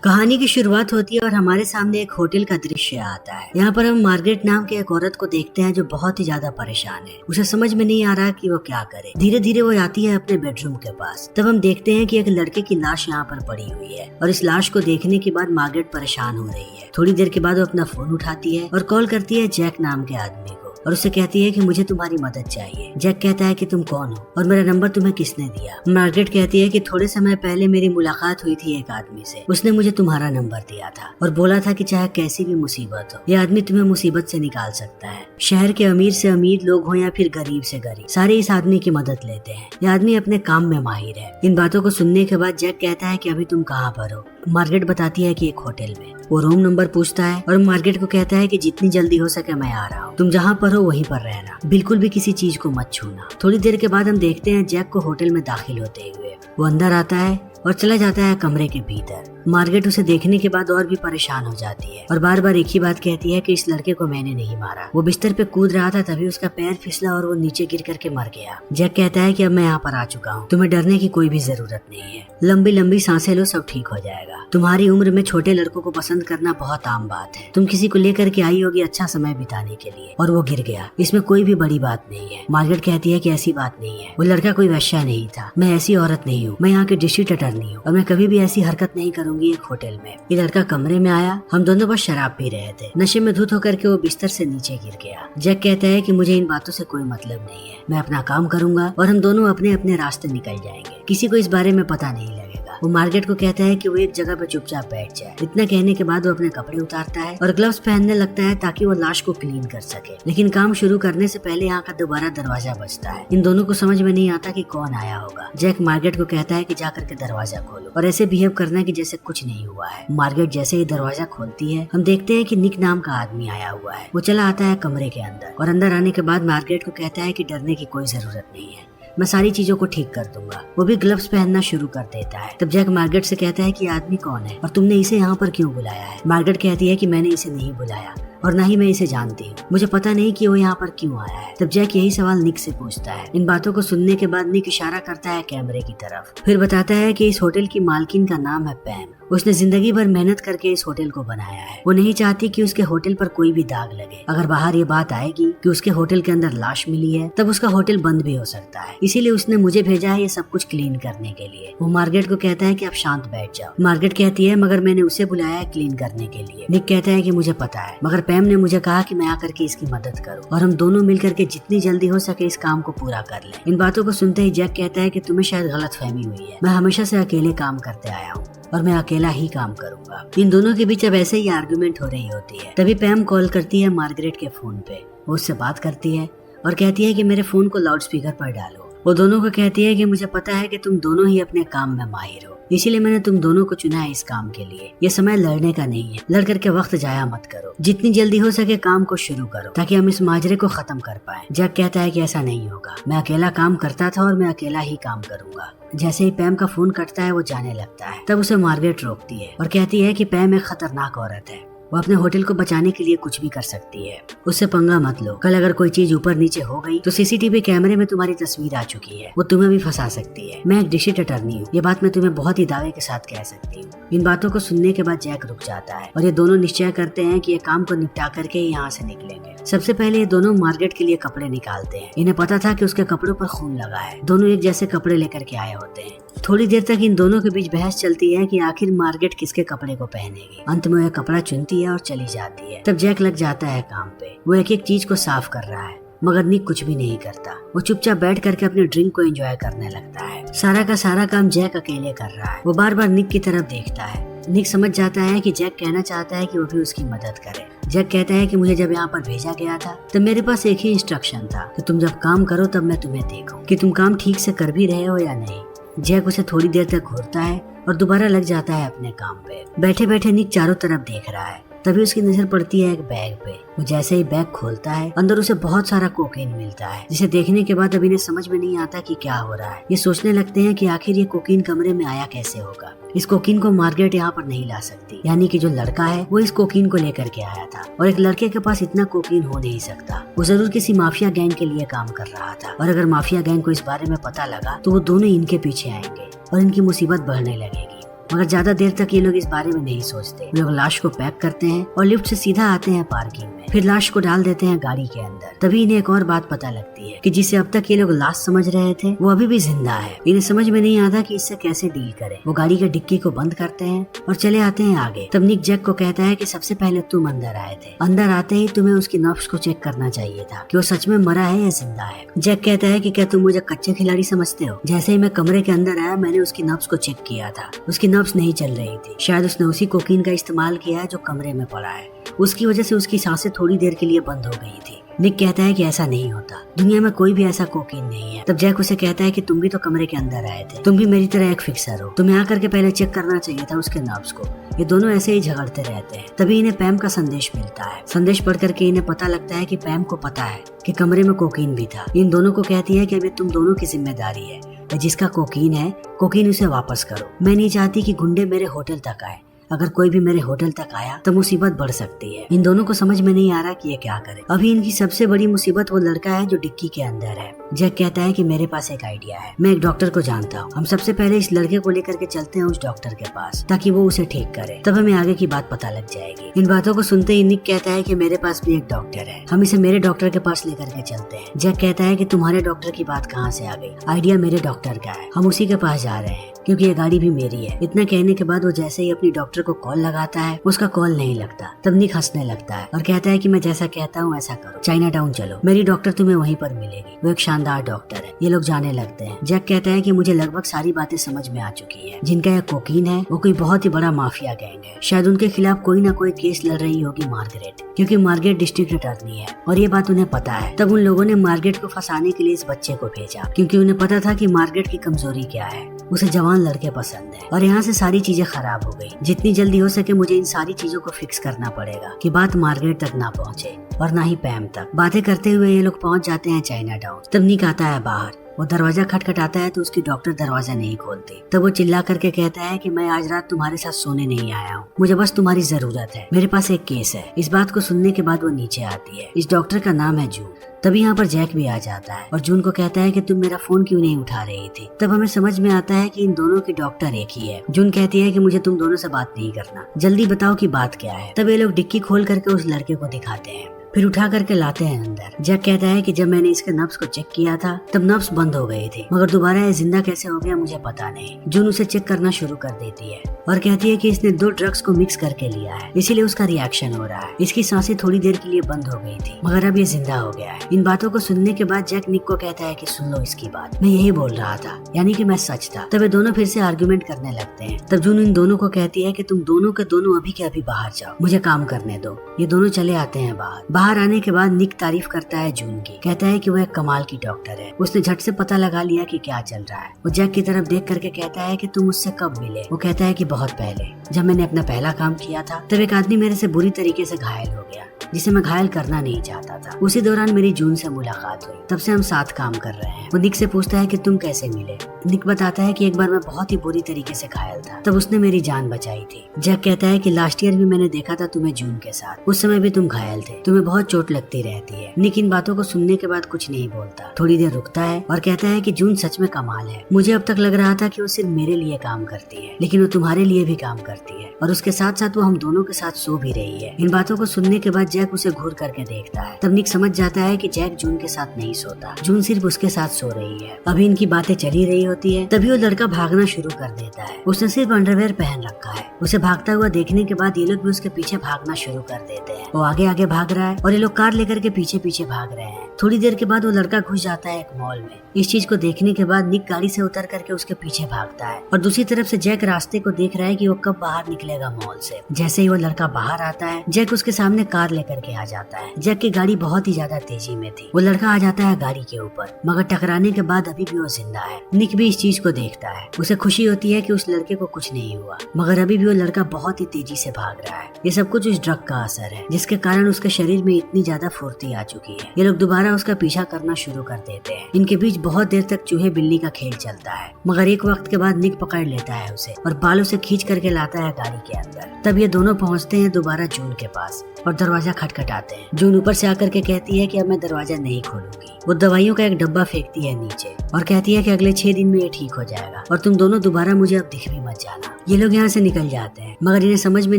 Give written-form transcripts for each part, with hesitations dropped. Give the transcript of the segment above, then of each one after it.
कहानी की शुरुआत होती है और हमारे सामने एक होटल का दृश्य आता है। यहाँ पर हम मार्गरेट नाम के एक औरत को देखते हैं जो बहुत ही ज्यादा परेशान है। उसे समझ में नहीं आ रहा कि वो क्या करे। धीरे धीरे वो आती है अपने बेडरूम के पास। तब हम देखते हैं कि एक लड़के की लाश यहाँ पर पड़ी हुई है और इस लाश को देखने के बाद मार्गरेट परेशान हो रही है। थोड़ी देर के बाद वो अपना फोन उठाती है और कॉल करती है जैक नाम के आदमी को और उससे कहती है कि मुझे तुम्हारी मदद चाहिए। जैक कहता है कि तुम कौन हो और मेरा नंबर तुम्हें किसने दिया। मार्गरेट कहती है कि थोड़े समय पहले मेरी मुलाकात हुई थी एक आदमी से, उसने मुझे तुम्हारा नंबर दिया था और बोला था कि चाहे कैसी भी मुसीबत हो ये आदमी तुम्हें मुसीबत से निकाल सकता है। शहर के अमीर से अमीर लोग हो या फिर गरीब से गरीब, सारे इस आदमी की मदद लेते हैं। ये आदमी अपने काम में माहिर है। इन बातों को सुनने के बाद जैक कहता है कि अभी तुम कहाँ पर हो। मार्गरेट बताती है कि एक होटल में। वो रूम नंबर पूछता है और मार्गरेट को कहता है कि जितनी जल्दी हो सके मैं आ रहा हूँ, तुम जहाँ पर हो वहीं पर रहना, बिल्कुल भी किसी चीज को मत छूना। थोड़ी देर के बाद हम देखते हैं जैक को होटल में दाखिल होते हुए। वो अंदर आता है और चला जाता है कमरे के भीतर। मार्गरेट उसे देखने के बाद और भी परेशान हो जाती है और बार बार एक ही बात कहती है कि इस लड़के को मैंने नहीं मारा। वो बिस्तर पे कूद रहा था, तभी उसका पैर फिसला और वो नीचे गिर करके मर गया। जैक कहता है कि अब मैं यहाँ पर आ चुका हूँ, तुम्हें डरने की कोई भी जरूरत नहीं है। लंबी लंबी सांसें लो, सब ठीक हो जाएगा। तुम्हारी उम्र में छोटे लड़कों को पसंद करना बहुत आम बात है। तुम किसी को लेकर के आई होगी अच्छा समय बिताने के लिए और वो गिर गया, इसमें कोई भी बड़ी बात नहीं है। मार्गरेट कहती है कि ऐसी बात नहीं है, वो लड़का कोई वैश्या नहीं था, मैं ऐसी औरत नहीं हूँ, मैं यहाँ की डिस्ट्रिक्ट अटॉर्नी हूँ और मैं कभी भी ऐसी हरकत नहीं करूंगी एक होटल में। ये लड़का कमरे में आया, हम दोनों बस शराब पी रहे थे। नशे में धुत होकर के वो बिस्तर से नीचे गिर गया। जैक कहता है कि मुझे इन बातों से कोई मतलब नहीं है, मैं अपना काम करूंगा और हम दोनों अपने अपने रास्ते निकल जाएंगे, किसी को इस बारे में पता नहीं लगेगा। वो मार्गरेट को कहता है कि वो एक जगह पे चुपचाप बैठ जाए। इतना कहने के बाद वो अपने कपड़े उतारता है और ग्लव्स पहनने लगता है ताकि वो लाश को क्लीन कर सके। लेकिन काम शुरू करने से पहले यहाँ का दोबारा दरवाजा बजता है। इन दोनों को समझ में नहीं आता कि कौन आया होगा। जैक मार्गरेट को कहता है कि जा करके दरवाजा खोलो और ऐसे बिहेव करना कि जैसे कुछ नहीं हुआ है। मार्गरेट जैसे ही दरवाजा खोलती है हम देखते हैं कि निक नाम का आदमी आया हुआ है। वो चला आता है कमरे के अंदर और अंदर आने के बाद मार्गरेट को कहता है कि डरने की कोई जरूरत नहीं है, मैं सारी चीजों को ठीक कर दूंगा। वो भी ग्लव्स पहनना शुरू कर देता है। तब जैक मार्गरेट से कहता है कि आदमी कौन है और तुमने इसे यहाँ पर क्यों बुलाया है। मार्गरेट कहती है कि मैंने इसे नहीं बुलाया और न ही मैं इसे जानती हूँ, मुझे पता नहीं कि वो यहाँ पर क्यों आया है। तब जैक यही सवाल निक से पूछता है। इन बातों को सुनने के बाद निक इशारा करता है कैमरे की तरफ, फिर बताता है कि इस होटल की मालकिन का नाम है पैम। उसने जिंदगी भर मेहनत करके इस होटल को बनाया है। वो नहीं चाहती कि उसके होटल पर कोई भी दाग लगे। अगर बाहर ये बात आएगी कि उसके होटल के अंदर लाश मिली है तब उसका होटल बंद भी हो सकता है, इसीलिए उसने मुझे भेजा है ये सब कुछ क्लीन करने के लिए। वो मार्गरेट को कहता है कि आप शांत बैठ जाओ। मार्गरेट कहती है मगर मैंने उसे बुलाया है क्लीन करने के लिए। निक कहता है कि मुझे पता है, मगर पैम ने मुझे कहा कि मैं आकर के इसकी मदद करूं और हम दोनों मिलकर के जितनी जल्दी हो सके इस काम को पूरा कर लें। इन बातों को सुनते ही जैक कहता है कि तुम्हें शायद गलतफहमी हुई है, मैं हमेशा से अकेले काम करते आया हूँ और मैं अकेला ही काम करूंगा। इन दोनों के बीच अब ऐसे ही आर्गुमेंट हो रही होती है। तभी पैम कॉल करती है मार्गरेट के फोन पे। वो उससे बात करती है और कहती है कि मेरे फोन को लाउड स्पीकर पर डालो। वो दोनों को कहती है कि मुझे पता है कि तुम दोनों ही अपने काम में माहिर हो, इसीलिए मैंने तुम दोनों को चुना है इस काम के लिए। ये समय लड़ने का नहीं है, लड़ करके वक्त जाया मत करो, जितनी जल्दी हो सके काम को शुरू करो ताकि हम इस माजरे को खत्म कर पाए। जैक कहता है कि ऐसा नहीं होगा, मैं अकेला काम करता था और मैं अकेला ही काम करूंगा। जैसे ही पैम का फोन कटता है वो जाने लगता है। तब उसे मार्गरेट रोकती है और कहती है कि पैम एक खतरनाक औरत है, वो अपने होटल को बचाने के लिए कुछ भी कर सकती है, उससे पंगा मत लो। कल अगर कोई चीज ऊपर नीचे हो गई तो सीसीटीवी कैमरे में तुम्हारी तस्वीर आ चुकी है, वो तुम्हें भी फंसा सकती है। मैं एक डिस्ट्रिक्ट अटॉर्नी हूँ, ये बात मैं तुम्हें बहुत ही दावे के साथ कह सकती हूँ। इन बातों को सुनने के बाद जैक रुक जाता है और ये दोनों निश्चय करते हैं कि ये काम को निपटा करके यहाँ से निकलेंगे। सबसे पहले ये दोनों मार्गरेट के लिए कपड़े निकालते हैं। इन्हें पता था कि उसके कपड़ों पर खून लगा है। दोनों एक जैसे कपड़े लेकर के आए होते हैं। थोड़ी देर तक इन दोनों के बीच बहस चलती है कि आखिर मार्गरेट किसके कपड़े को पहनेगी। अंत में वह कपड़ा चुनती है और चली जाती है। तब जैक लग जाता है काम पे। वो एक एक चीज को साफ कर रहा है, मगर निक कुछ भी नहीं करता। वो चुपचाप बैठ करके अपने ड्रिंक को एंजॉय करने लगता है। सारा का सारा काम जैक अकेले कर रहा है। वो बार बार निक की तरफ देखता है। निक समझ जाता है कि जैक कहना चाहता है कि वो भी उसकी मदद करे। जैक कहता है कि मुझे जब यहाँ पर भेजा गया था तब मेरे पास एक ही इंस्ट्रक्शन था कि तुम जब काम करो तब मैं तुम्हें देखूं कि तुम काम ठीक से कर भी रहे हो या नहीं। जैक उसे थोड़ी देर तक घूरता है और दोबारा लग जाता है अपने काम पे। बैठे बैठे निक चारों तरफ देख रहा है। तभी उसकी नजर पड़ती है एक बैग पे। वो जैसे ही बैग खोलता है अंदर उसे बहुत सारा कोकीन मिलता है, जिसे देखने के बाद अभी इन्हें समझ में नहीं आता कि क्या हो रहा है। ये सोचने लगते हैं कि आखिर ये कोकीन कमरे में आया कैसे होगा। इस कोकीन को मार्गरेट यहाँ पर नहीं ला सकती, यानी कि जो लड़का है वो इस कोकीन को लेकर के आया था और एक लड़के के पास इतना कोकीन हो नहीं सकता। वो जरूर किसी माफिया गैंग के लिए काम कर रहा था और अगर माफिया गैंग को इस बारे में पता लगा तो वो दोनों इनके पीछे आएंगे और इनकी मुसीबत बढ़ने लगेगी। मगर ज्यादा देर तक ये लोग इस बारे में नहीं सोचते। लोग लाश को पैक करते हैं और लिफ्ट से सीधा आते हैं पार्किंग में, फिर लाश को डाल देते हैं गाड़ी के अंदर। तभी इन्हें एक और बात पता लगती है कि जिसे अब तक ये लोग लाश समझ रहे थे वो अभी भी जिंदा है। इन्हें समझ में नहीं आता कि इससे कैसे डील करें। वो गाड़ी के डिक्की को बंद करते हैं और चले आते हैं आगे। तब निक जैक को कहता है कि सबसे पहले तुम अंदर आए थे, अंदर आते ही तुम्हें उसकी नब्ज को चेक करना चाहिए था कि वो सच में मरा है या जिंदा है। जैक कहता है कि क्या तुम मुझे कच्चे खिलाड़ी समझते हो? जैसे ही मैं कमरे के अंदर आया मैंने उसकी नब्ज को चेक किया था, उसकी नब्ज नहीं चल रही थी। शायद उसने उसी कोकीन का इस्तेमाल किया है जो कमरे में पड़ा है, उसकी वजह से उसकी सांसें थोड़ी देर के लिए बंद हो गई थी। निक कहता है कि ऐसा नहीं होता, दुनिया में कोई भी ऐसा कोकीन नहीं है। तब जैक उसे कहता है कि तुम भी तो कमरे के अंदर आए थे, तुम भी मेरी तरह एक फिक्सर हो, तुम्हें आकर के पहले चेक करना चाहिए था उसके नब्ज को। ये दोनों ऐसे ही झगड़ते रहते हैं। तभी इन्हें पैम का संदेश मिलता है। संदेश पढ़ करके इन्हें पता लगता है कि पैम को पता है कि कमरे में कोकीन भी था। इन दोनों को कहती है कि अब ये तुम दोनों की जिम्मेदारी है, जिसका कोकीन है कोकीन उसे वापस करो। मैं नहीं चाहती कि गुंडे मेरे होटल तक आए, अगर कोई भी मेरे होटल तक आया तो मुसीबत बढ़ सकती है। इन दोनों को समझ में नहीं आ रहा कि ये क्या करे। अभी इनकी सबसे बड़ी मुसीबत वो लड़का है जो डिक्की के अंदर है। जैक कहता है कि मेरे पास एक आइडिया है, मैं एक डॉक्टर को जानता हूँ, हम सबसे पहले इस लड़के को लेकर के चलते हैं उस डॉक्टर के पास ताकि वो उसे ठीक करे, तब हमें आगे की बात पता लग जाएगी। इन बातों को सुनते ही निक कहता है कि मेरे पास भी एक डॉक्टर है, हम इसे मेरे डॉक्टर के पास लेकर के चलते हैं। जैक कहता है कि तुम्हारे डॉक्टर की बात कहाँ से आ गई? आइडिया मेरे डॉक्टर का है, हम उसी के पास जा रहे हैं क्योंकि ये गाड़ी भी मेरी है। इतना कहने के बाद वो जैसे ही अपनी डॉक्टर को कॉल लगाता है उसका कॉल नहीं लगता। तब निक हंसने लगता है और कहता है कि मैं जैसा कहता हूँ ऐसा करो, चाइना टाउन चलो, मेरी डॉक्टर तुम्हें वहीं पर मिलेगी, वो एक शानदार डॉक्टर है। ये लोग जाने लगते हैं। जैक कहता है कि मुझे लगभग सारी बातें समझ में आ चुकी है। जिनका यह कोकीन है वो कोई बहुत ही बड़ा माफिया गैंग है, शायद उनके खिलाफ कोई ना कोई केस लड़ रही होगी मार्गरेट, क्योंकि मार्गरेट डिस्ट्रिक्ट अटॉर्नी है और ये बात उन्हें पता है। तब उन लोगों ने मार्गरेट को फंसाने के लिए इस बच्चे को भेजा, क्योंकि उन्हें पता था कि मार्गरेट की कमजोरी क्या है, उसे जवान लड़के पसंद है। और यहाँ से सारी चीजें खराब हो गई। जितनी जल्दी हो सके मुझे इन सारी चीजों को फिक्स करना पड़ेगा कि बात मार्गरेट तक ना पहुँचे और ना ही पैम तक। बातें करते हुए ये लोग पहुँच जाते हैं चाइना टाउन। तब निक आता है बाहर, वो दरवाजा खटखटाता है तो उसकी डॉक्टर दरवाजा नहीं खोलती। तब वो चिल्ला करके कहता है कि मैं आज रात तुम्हारे साथ सोने नहीं आया हूँ, मुझे बस तुम्हारी जरूरत है, मेरे पास एक केस है। इस बात को सुनने के बाद वो नीचे आती है। इस डॉक्टर का नाम है जून। तभी यहाँ पर जैक भी आ जाता है और जून को कहता है कि तुम मेरा फोन क्यों नहीं उठा रही थी। तब हमें समझ में आता है कि इन दोनों की डॉक्टर एक ही है। जून कहती है कि मुझे तुम दोनों से बात नहीं करना, जल्दी बताओ कि बात क्या है। तब ये लोग डिक्की खोल करके उस लड़के को दिखाते हैं, फिर उठा करके लाते हैं अंदर। जैक कहता है कि जब मैंने इसके नब्ज को चेक किया था तब नब्ज बंद हो गई थी, मगर दोबारा ये जिंदा कैसे हो गया मुझे पता नहीं। जून उसे चेक करना शुरू कर देती है और कहती है कि इसने 2 ड्रग्स को मिक्स करके लिया है, इसीलिए उसका रिएक्शन हो रहा है। इसकी सांसें थोड़ी देर के लिए बंद हो गई थी, मगर अब ये जिंदा हो गया है। इन बातों को सुनने के बाद जैक निक को कहता है कि सुन लो इसकी बात, मैं यही बोल रहा था, यानी कि मैं सच था। तब ये दोनों फिर से आर्गुमेंट करने लगते हैं। तब जून इन दोनों को कहती है कि तुम दोनों के दोनों अभी के अभी बाहर जाओ, मुझे काम करने दो। ये दोनों चले आते हैं बाहर। बाहर आने के बाद निक तारीफ करता है जून की, कहता है कि वो एक कमाल की डॉक्टर है, उसने झट से पता लगा लिया कि क्या चल रहा है। वो जैक की तरफ देख करके कहता है कि तुम उससे कब मिले? वो कहता है कि बहुत पहले, जब मैंने अपना पहला काम किया था तब एक आदमी मेरे से बुरी तरीके से घायल हो गया, जिसे मैं घायल करना नहीं चाहता था। उसी दौरान मेरी जून से मुलाकात हुई, तब से हम साथ काम कर रहे हैं। वो निक से पूछता है कि तुम कैसे मिले? निक बताता है कि एक बार मैं बहुत ही बुरी तरीके से घायल था, तब उसने मेरी जान बचाई थी। जैक कहता है कि लास्ट ईयर भी मैंने देखा था तुम्हें जून के साथ, उस समय भी तुम घायल थे, तुम्हें बहुत चोट लगती रहती है। निक इन बातों को सुनने के बाद कुछ नहीं बोलता, थोड़ी देर रुकता है और कहता है कि जून सच में कमाल है। मुझे अब तक लग रहा था कि वो सिर्फ मेरे लिए काम करती है, लेकिन वो तुम्हारे लिए भी काम करती है और उसके साथ साथ वो हम दोनों के साथ सो भी रही है। इन बातों को सुनने के बाद जैक उसे घूर करके देखता है। तब निक समझ जाता है कि जैक जून के साथ नहीं सोता, जून सिर्फ उसके साथ सो रही है। अभी इनकी बातें चली रही होती है, तभी वो लड़का भागना शुरू कर देता है। उसने सिर्फ अंडरवेयर पहन रखा है। उसे भागता हुआ देखने के बाद ये लोग भी उसके पीछे भागना शुरू कर देते हैं। वो आगे आगे भाग रहा है और ये लोग कार लेकर के पीछे पीछे भाग रहे हैं। थोड़ी देर के बाद वो लड़का घुस जाता है एक मॉल में। इस चीज को देखने के बाद निक गाड़ी से उतर करके उसके पीछे भागता है और दूसरी तरफ से जैक रास्ते को देख रहा है कि वो कब बाहर निकलेगा मॉल से। जैसे ही वो लड़का बाहर आता है, जैक उसके सामने कार लेकर के आ जाता है। जैक की गाड़ी बहुत ही ज्यादा तेजी में थी। वो लड़का आ जाता है गाड़ी के ऊपर, मगर टकराने के बाद अभी भी वो जिंदा है। निक भी इस चीज को देखता है। उसे खुशी होती है कि उस लड़के को कुछ नहीं हुआ, मगर अभी भी वो लड़का बहुत ही तेजी से भाग रहा है। ये सब कुछ उस ड्रग का असर है, जिसके कारण उसके शरीर में इतनी ज्यादा फुर्ती आ चुकी है। ये लोग दोबारा दोबारा उसका पीछा करना शुरू कर देते हैं। इनके बीच बहुत देर तक चूहे बिल्ली का खेल चलता है, मगर एक वक्त के बाद निक पकड़ लेता है उसे और बालों से खींच करके लाता है गाड़ी के अंदर। तब ये दोनों पहुंचते हैं दोबारा जून के पास और दरवाजा खटखटाते हैं। जून ऊपर से आकर के कहती है कि अब मैं दरवाजा नहीं खोलूंगी। वो दवाइयों का एक डब्बा फेंकती है नीचे और कहती है कि अगले 6 दिन में ये ठीक हो जाएगा और तुम दोनों दोबारा मुझे अब दिख भी मत जाना। ये लोग यहाँ से निकल जाते हैं, मगर इन्हें समझ में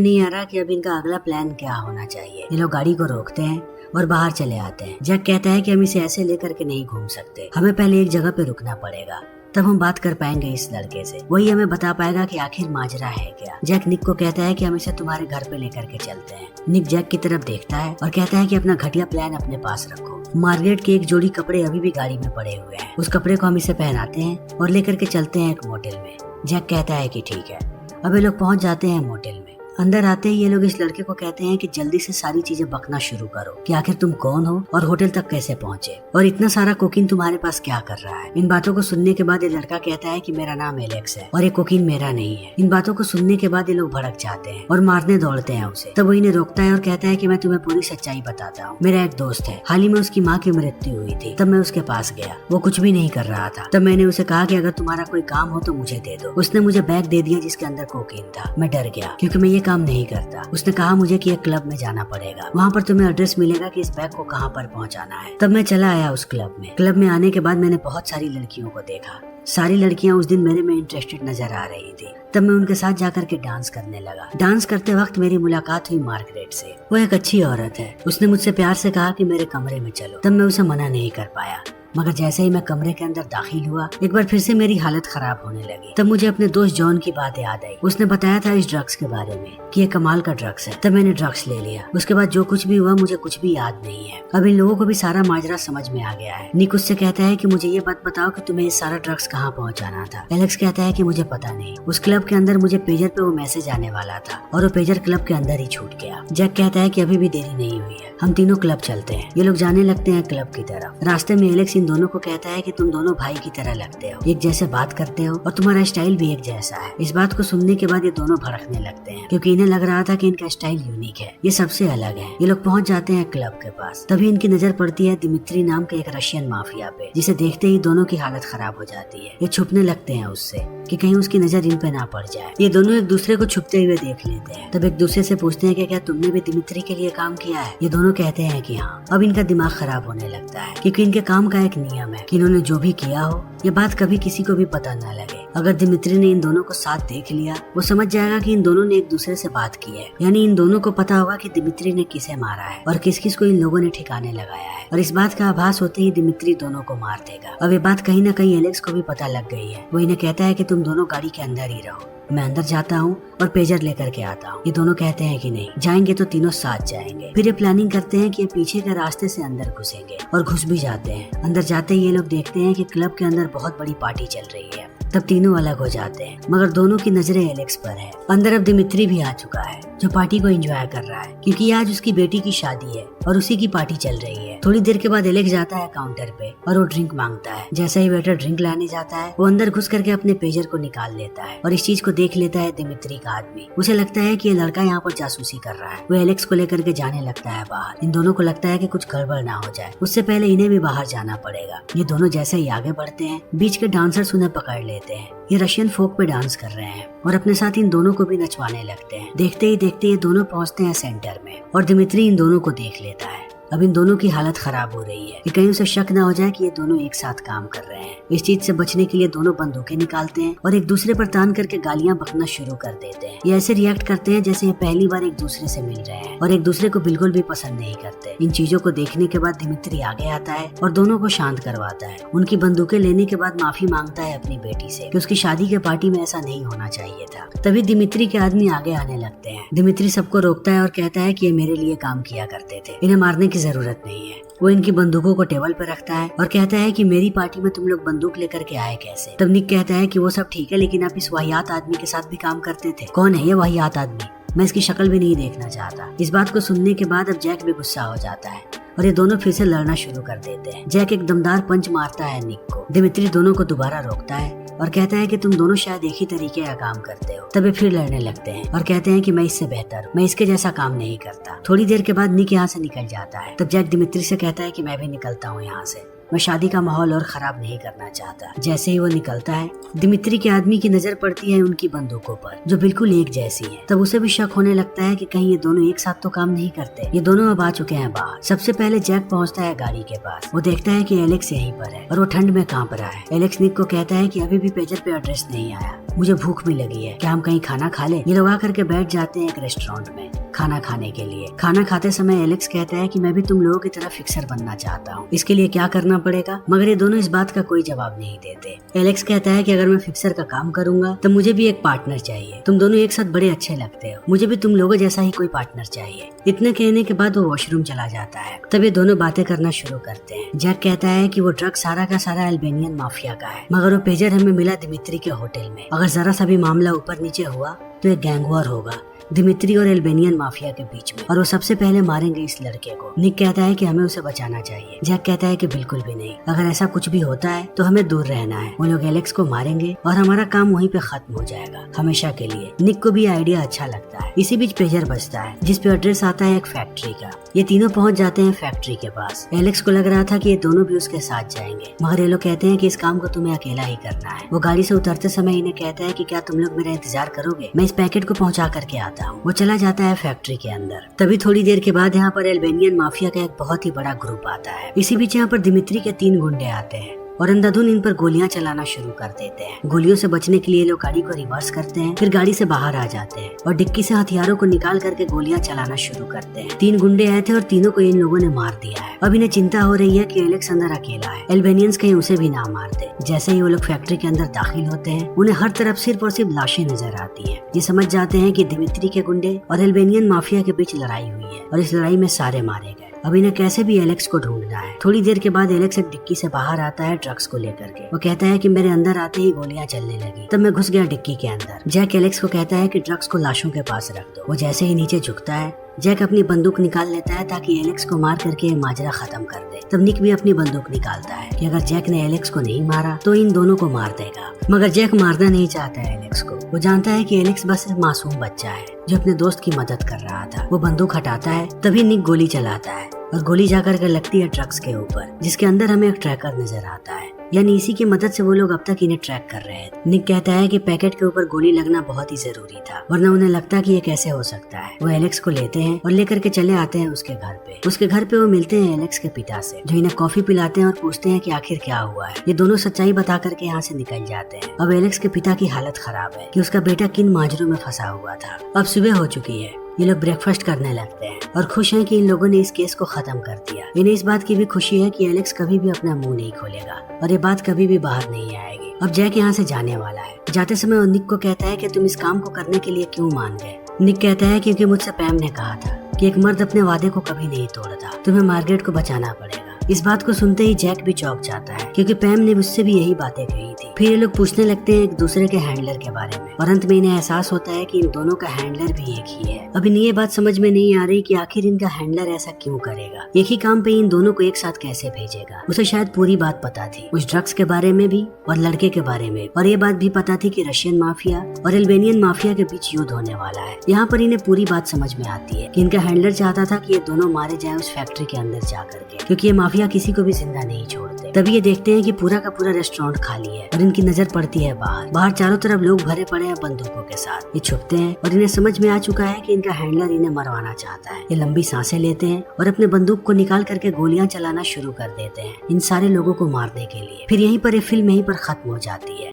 नहीं आ रहा कि अब इनका अगला प्लान क्या होना चाहिए। ये लोग गाड़ी को रोकते हैं और बाहर चले आते हैं। जैक कहता है कि हम इसे ऐसे लेकर के नहीं घूम सकते, हमें पहले एक जगह पे रुकना पड़ेगा, तब हम बात कर पाएंगे इस लड़के से, वही हमें बता पाएगा कि आखिर माजरा है क्या। जैक निक को कहता है कि हम इसे तुम्हारे घर पे लेकर के चलते हैं। निक जैक की तरफ देखता है और कहता है कि अपना घटिया प्लान अपने पास रखो। मार्गरेट के एक जोड़ी कपड़े अभी भी गाड़ी में पड़े हुए हैं, उस कपड़े को हम इसे पहनाते हैं और लेकर के चलते हैं एक मोटेल में। जैक कहता है कि ठीक है। अब ये लोग पहुंच जाते हैं मोटेल में। अंदर आते ही ये लोग इस लड़के को कहते हैं कि जल्दी से सारी चीजें बकना शुरू करो कि आखिर तुम कौन हो और होटल तक कैसे पहुंचे और इतना सारा कोकीन तुम्हारे पास क्या कर रहा है। इन बातों को सुनने के बाद ये लड़का कहता है कि मेरा नाम एलेक्स है और ये कोकीन मेरा नहीं है। इन बातों को सुनने के बाद ये लोग भड़क जाते हैं और मारने दौड़ते हैं उसे। तब वो इन्हें रोकता है और कहता है कि मैं तुम्हें पूरी सच्चाई बताता हूँ। मेरा एक दोस्त है, हाल ही में उसकी माँ की मृत्यु हुई थी, तब मैं उसके पास गया। वो कुछ भी नहीं कर रहा था। तब मैंने उसे कहा कि अगर तुम्हारा कोई काम हो तो मुझे दे दो। उसने मुझे बैग दे दिया जिसके अंदर कोकीन था। मैं डर गया क्योंकि मैं ये काम नहीं करता। उसने कहा मुझे कि एक क्लब में जाना पड़ेगा, वहाँ पर तुम्हें एड्रेस मिलेगा कि इस बैग को कहाँ पर पहुँचाना है। तब मैं चला आया उस क्लब में। क्लब में आने के बाद मैंने बहुत सारी लड़कियों को देखा। सारी लड़कियां उस दिन मेरे में इंटरेस्टेड नजर आ रही थी। तब मैं उनके साथ जाकर के डांस करने लगा। डांस करते वक्त मेरी मुलाकात हुई मार्गरेट से। वो एक अच्छी औरत है। उसने मुझसे प्यार से कहा कि मेरे कमरे में चलो। तब मैं उसे मना नहीं कर पाया, मगर जैसे ही मैं कमरे के अंदर दाखिल हुआ एक बार फिर से मेरी हालत खराब होने लगी। तब मुझे अपने दोस्त जॉन की बात याद आई। उसने बताया था इस ड्रग्स के बारे में कि ये कमाल का ड्रग्स है। तब मैंने ड्रग्स ले लिया। उसके बाद जो कुछ भी हुआ मुझे कुछ भी याद नहीं है। अब इन लोगों को भी सारा माजरा समझ में आ गया है। निक उससे कहता है कि मुझे ये बात बताओ कि तुम्हें ये सारा ड्रग्स कहाँ पहुँचाना था। एलेक्स कहता है कि मुझे पता नहीं। उस क्लब के अंदर मुझे पेजर पे वो मैसेज आने वाला था और वो पेजर क्लब के अंदर ही छूट गया। जैक कहता है कि अभी भी देरी नहीं हुई है, हम तीनों क्लब चलते हैं। ये लोग जाने लगते हैं क्लब की तरफ। रास्ते में एलेक्स इन दोनों को कहता है कि तुम दोनों भाई की तरह लगते हो, एक जैसे बात करते हो और तुम्हारा स्टाइल भी एक जैसा है। इस बात को सुनने के बाद ये दोनों भड़कने लगते हैं क्योंकि इन्हें लग रहा था कि इनका स्टाइल यूनिक है, ये सबसे अलग है। ये लोग पहुंच जाते हैं क्लब के पास। तभी इनकी नजर पड़ती है दिमित्री नाम के एक रशियन माफिया पे, जिसे देखते ही दोनों की हालत खराब हो जाती है। ये छुपने लगते हैं उससे कि कहीं उसकी नजर इन पे ना पड़ जाए। ये दोनों एक दूसरे को छुपते हुए देख लेते हैं। तब एक दूसरे से पूछते हैं कि क्या तुमने भी दिमित्री के लिए काम किया है। ये दोनों कहते हैं कि हाँ। अब इनका दिमाग खराब होने लगता है क्योंकि इनके काम का एक नियम है कि इन्होंने जो भी किया हो ये बात कभी किसी को भी पता ना लगे। अगर दिमित्री ने इन दोनों को साथ देख लिया वो समझ जाएगा कि इन दोनों ने एक दूसरे से बात की है, यानी इन दोनों को पता होगा कि दिमित्री ने किसे मारा है और किस किस को इन लोगों ने ठिकाने लगाया है। और इस बात का आभास होते ही दिमित्री दोनों को मार देगा। अब ये बात कहीं ना कहीं एलेक्स को भी पता लग गई है। वो इन्हें कहता है कि तुम दोनों गाड़ी के अंदर ही रहो, मैं अंदर जाता हूँ और पेजर लेकर के आता हूँ। ये दोनों कहते हैं कि नहीं, जाएंगे तो तीनों साथ जाएंगे। फिर ये प्लानिंग करते हैं कि ये पीछे के रास्ते से अंदर घुसेंगे और घुस भी जाते हैं। अंदर जाते ही ये लोग देखते हैं कि क्लब के अंदर बहुत बड़ी पार्टी चल रही है। तब तीनों अलग हो जाते हैं, मगर दोनों की नजरें एलेक्स पर है। अंदर अब दिमित्री भी आ चुका है जो पार्टी को एंजॉय कर रहा है क्योंकि आज उसकी बेटी की शादी है और उसी की पार्टी चल रही है। थोड़ी देर के बाद एलेक्स जाता है काउंटर पे और वो ड्रिंक मांगता है। जैसे ही वेटर ड्रिंक लाने जाता है वो अंदर घुस करके अपने पेजर को निकाल लेता है और इस चीज को देख लेता है दिमित्री का आदमी। उसे लगता है कि ये लड़का यहाँ पर जासूसी कर रहा है। वो एलेक्स को लेकर के जाने लगता है बाहर। इन दोनों को लगता है कि कुछ गड़बड़ ना हो जाए, उससे पहले इन्हें भी बाहर जाना पड़ेगा। ये दोनों जैसे ही आगे बढ़ते हैं बीच के डांसर्स उन्हें पकड़ लेते हैं। ये रशियन फोक पे डांस कर रहे हैं और अपने साथ इन दोनों को भी नचवाने लगते हैं। देखते ही देखते ये दोनों पहुंचते हैं सेंटर में और दिमित्री इन दोनों को देख लेता है। अब इन दोनों की हालत खराब हो रही है कि कहीं उसे शक न हो जाए कि ये दोनों एक साथ काम कर रहे हैं। इस चीज से बचने के लिए दोनों बंदूकें निकालते हैं और एक दूसरे पर तान करके गालियां बकना शुरू कर देते हैं। ये ऐसे रिएक्ट करते हैं जैसे ये पहली बार एक दूसरे से मिल रहे हैं और एक दूसरे को बिल्कुल भी पसंद नहीं करते। इन चीजों को देखने के बाद दिमित्री आगे आता है और दोनों को शांत करवाता है। उनकी बंदूकें लेने के बाद माफी मांगता है अपनी बेटी से कि उसकी शादी के पार्टी में ऐसा नहीं होना चाहिए था। तभी दिमित्री के आदमी आगे आने लगते हैं। दिमित्री सबको रोकता है और कहता है कि ये मेरे लिए काम किया करते थे, इन्हें मारने की जरूरत नहीं है। वो इनकी बंदूकों को टेबल पर रखता है और कहता है कि मेरी पार्टी में तुम लोग बंदूक लेकर के आए कैसे। तब निक कहता है कि वो सब ठीक है लेकिन आप इस वाहियात आदमी के साथ भी काम करते थे। कौन है ये वाहियात आदमी? मैं इसकी शक्ल भी नहीं देखना चाहता। इस बात को सुनने के बाद अब जैक भी गुस्सा हो जाता है और ये दोनों फिर से लड़ना शुरू कर देते हैं। जैक एक दमदार पंच मारता है निक को। दिमित्री दोनों को दोबारा रोकता है और कहता है कि तुम दोनों शायद एक ही तरीके का काम करते हो। तब वे फिर लड़ने लगते हैं और कहते हैं कि मैं इससे बेहतर हूँ, मैं इसके जैसा काम नहीं करता। थोड़ी देर के बाद निक यहाँ से निकल जाता है। तब जैक दिमित्री से कहता है कि मैं भी निकलता हूँ यहाँ से, मैं शादी का माहौल और खराब नहीं करना चाहता। जैसे ही वो निकलता है, दिमित्री के आदमी की नजर पड़ती है उनकी बंदूकों पर जो बिल्कुल एक जैसी है। तब उसे भी शक होने लगता है कि कहीं ये दोनों एक साथ तो काम नहीं करते। ये दोनों अब आ चुके हैं बाहर। सबसे पहले जैक पहुंचता है गाड़ी के पास। वो देखता है कि एलेक्स यहीं पर है और वो ठंड में कांप रहा है। एलेक्स निक को कहता है कि अभी भी पेजर पे एड्रेस नहीं आया, मुझे भूख भी लगी है, क्या हम कहीं खाना खा ले। ये लोग आकर के बैठ जाते हैं एक रेस्टोरेंट में खाना खाने के लिए। खाना खाते समय एलेक्स कहता है कि मैं भी तुम लोगों की तरह फिक्सर बनना चाहता हूँ, इसके लिए क्या करना पड़ेगा। मगर ये दोनों इस बात का कोई जवाब नहीं देते। एलेक्स कहता है कि अगर मैं फिक्सर का काम करूंगा तो मुझे भी एक पार्टनर चाहिए, तुम दोनों एक साथ बड़े अच्छे लगते हो, मुझे भी तुम लोगों जैसा ही कोई पार्टनर चाहिए। इतना कहने के बाद वो वॉशरूम चला जाता है। तब ये दोनों बातें करना शुरू करते हैं। जैक कहता है कि वो ड्रग सारा का सारा अल्बेनियन माफिया का है, मगर वो पेजर हमें मिला दिमित्री के होटल में। अगर जरा सा भी मामला ऊपर नीचे हुआ तो एक गैंग वॉर होगा दिमित्री और एल्बेनियन माफिया के बीच में, और वो सबसे पहले मारेंगे इस लड़के को। निक कहता है कि हमें उसे बचाना चाहिए। जैक कहता है कि बिल्कुल भी नहीं, अगर ऐसा कुछ भी होता है तो हमें दूर रहना है। वो लोग एलेक्स को मारेंगे और हमारा काम वहीं पे खत्म हो जाएगा हमेशा के लिए। निक को भी आइडिया अच्छा लगता है। इसी बीच पेजर बजता है जिस पे एड्रेस आता है एक फैक्ट्री का। ये तीनों पहुंच जाते हैं फैक्ट्री के पास। एलेक्स को लग रहा था कि ये दोनों भी उसके साथ जाएंगे, मगर ये लोग कहते हैं कि इस काम को तुम्हें अकेला ही करना है। वो गाड़ी से उतरते समय इन्हें कहता है कि क्या तुम लोग मेरा इंतजार करोगे, मैं इस पैकेट को पहुंचा करके आता हूँ। वो चला जाता है फैक्ट्री के अंदर। तभी थोड़ी देर के बाद यहाँ पर एल्बेनियन माफिया का एक बहुत ही बड़ा ग्रुप आता है। इसी बीच यहाँ पर दिमित्री के 3 गुंडे आते हैं और अंधाधुन इन पर गोलियां चलाना शुरू कर देते हैं। गोलियों से बचने के लिए लोग गाड़ी को रिवर्स करते हैं, फिर गाड़ी से बाहर आ जाते हैं और डिक्की से हथियारों को निकाल करके गोलियां चलाना शुरू करते हैं। 3 गुंडे आए थे और तीनों को इन लोगों ने मार दिया है। अब इन्हें चिंता हो रही है कि एलेक्स अंदर अकेला है, एल्बेनियंस कहीं उसे भी ना मार दे। जैसे ही वो लोग फैक्ट्री के अंदर दाखिल होते हैं, उन्हें हर तरफ सिर्फ और सिर्फ लाशें नजर आती है। ये समझ जाते हैं कि दिमित्री के गुंडे और एल्बेनियन माफिया के बीच लड़ाई हुई है और इस लड़ाई में सारे मारे गए। अब इन्हें कैसे भी एलेक्स को ढूंढना है। थोड़ी देर के बाद एलेक्स एक डिक्की से बाहर आता है ड्रग्स को लेकर के। वो कहता है कि मेरे अंदर आते ही गोलियां चलने लगी, तब मैं घुस गया डिक्की के अंदर। जैक एलेक्स को कहता है कि ड्रग्स को लाशों के पास रख दो। वो जैसे ही नीचे झुकता है, जैक अपनी बंदूक निकाल लेता है ताकि एलेक्स को मार करके माजरा खत्म कर दे। तब निक भी अपनी बंदूक निकालता है कि अगर जैक ने एलेक्स को नहीं मारा तो इन दोनों को मार देगा। मगर जैक मारना नहीं चाहता है एलेक्स को। वो जानता है कि एलेक्स बस एक मासूम बच्चा है जो अपने दोस्त की मदद कर रहा था। वो बंदूक हटाता है, तभी निक गोली चलाता है और गोली जाकर के लगती है ड्रग्स के ऊपर, जिसके अंदर हमें एक ट्रैकर नजर आता है। यानी इसी की मदद से वो लोग अब तक इन्हें ट्रैक कर रहे हैं। निक कहता है कि पैकेट के ऊपर गोली लगना बहुत ही जरूरी था, वरना उन्हें लगता कि ये कैसे हो सकता है। वो एलेक्स को लेते हैं और लेकर के चले आते हैं उसके घर पे। उसके घर पे वो मिलते हैं एलेक्स के पिता से, जो इन्हें कॉफी पिलाते हैं और पूछते हैं कि आखिर क्या हुआ है। ये दोनों सच्चाई बता करके यहाँ से निकल जाते हैं। अब एलेक्स के पिता की हालत खराब है कि उसका बेटा किन माजरों में फंसा हुआ था। अब सुबह हो चुकी है। ये लोग ब्रेकफास्ट करने लगते हैं और खुश हैं कि इन लोगों ने इस केस को खत्म कर दिया। इन्हें इस बात की भी खुशी है कि एलेक्स कभी भी अपना मुंह नहीं खोलेगा और ये बात कभी भी बाहर नहीं आएगी। अब जैक यहाँ से जाने वाला है। जाते समय वो निक को कहता है कि तुम इस काम को करने के लिए क्यों मान गए। निक कहता है क्योंकि मुझसे पैम ने कहा था कि एक मर्द अपने वादे को कभी नहीं तोड़ता, तुम्हें मार्गरेट को बचाना पड़ेगा। इस बात को सुनते ही जैक भी चौंक जाता है क्योंकि पैम ने मुझसे भी यही बातें कही थी। फिर ये लोग पूछने लगते हैं एक दूसरे के हैंडलर के बारे में और अंत में इन्हें एहसास होता है कि इन दोनों का हैंडलर भी एक ही है। अब इन्हें ये बात समझ में नहीं आ रही कि आखिर इनका हैंडलर ऐसा क्यों करेगा, एक ही काम पे इन दोनों को एक साथ कैसे भेजेगा। उसे शायद पूरी बात पता थी, उस ड्रग्स के बारे में भी और लड़के के बारे में, और ये बात भी पता थी कि रशियन माफिया और एल्बेनियन माफिया के बीच युद्ध होने वाला है। यहाँ पर इन्हें पूरी बात समझ में आती है कि इनका हैंडलर चाहता था कि ये दोनों मारे जाए उस फैक्ट्री के अंदर जा करके, क्योंकि ये माफिया किसी को भी जिंदा नहीं छोड़ते। तभी ये देखते हैं कि पूरा का पूरा रेस्टोरेंट खाली है और इनकी नजर पड़ती है बाहर चारों तरफ लोग भरे पड़े हैं बंदूकों के साथ। ये छुपते हैं और इन्हें समझ में आ चुका है कि इनका हैंडलर इन्हें मरवाना चाहता है। ये लंबी सांसें लेते हैं और अपने बंदूक को निकाल करके गोलियां चलाना शुरू कर देते हैं इन सारे लोगों को मारने के लिए। फिर यहीं पर ये फिल्म यहीं पर खत्म हो जाती है।